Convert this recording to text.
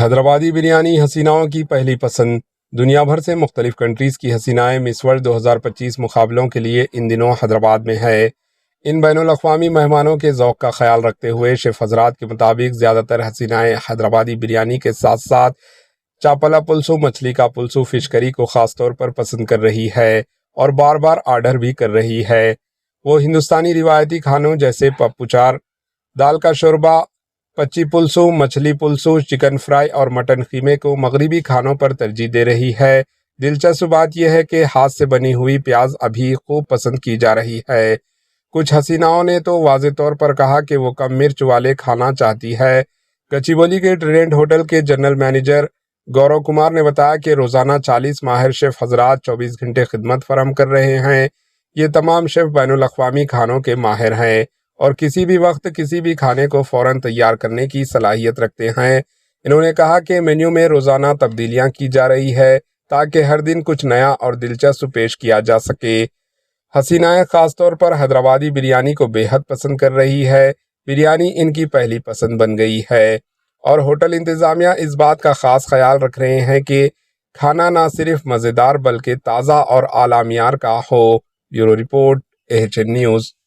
حیدرآبادی بریانی حسیناؤں کی پہلی پسند۔ دنیا بھر سے مختلف کنٹریز کی حسینائیں مس ورلڈ 2025 مقابلوں کے لیے ان دنوں حیدرآباد میں ہے۔ ان بین الاقوامی مہمانوں کے ذوق کا خیال رکھتے ہوئے شیف حضرات کے مطابق زیادہ تر حسینائیں حیدرآبادی بریانی کے ساتھ ساتھ چاپلا پلسو، مچھلی کا پلسو، فش کری کو خاص طور پر پسند کر رہی ہے اور بار بار آرڈر بھی کر رہی ہے۔ وہ ہندوستانی روایتی کھانوں جیسے پپو چار، دال کا شوربہ، پچی پلسو، مچھلی پلسو، چکن فرائی اور مٹن قیمے کو مغربی کھانوں پر ترجیح دے رہی ہے۔ دلچسپ بات یہ ہے کہ ہاتھ سے بنی ہوئی پیاز ابھی خوب پسند کی جا رہی ہے۔ کچھ حسیناؤں نے تو واضح طور پر کہا کہ وہ کم مرچ والے کھانا چاہتی ہے۔ گچیبولی کے ٹریڈنٹ ہوٹل کے جنرل مینیجر گورو کمار نے بتایا کہ روزانہ 40 ماہر شیف حضرات 24 گھنٹے خدمت فراہم کر رہے ہیں۔ یہ تمام شیف بین الاقوامی کھانوں کے ماہر ہیں اور کسی بھی وقت کسی بھی کھانے کو فوراً تیار کرنے کی صلاحیت رکھتے ہیں۔ انہوں نے کہا کہ مینیو میں روزانہ تبدیلیاں کی جا رہی ہے تاکہ ہر دن کچھ نیا اور دلچسپ پیش کیا جا سکے۔ حسینائیں خاص طور پر حیدرآبادی بریانی کو بے حد پسند کر رہی ہے۔ بریانی ان کی پہلی پسند بن گئی ہے اور ہوٹل انتظامیہ اس بات کا خاص خیال رکھ رہے ہیں کہ کھانا نہ صرف مزیدار بلکہ تازہ اور اعلیٰ معیار کا ہو۔ Bureau report, AHN news.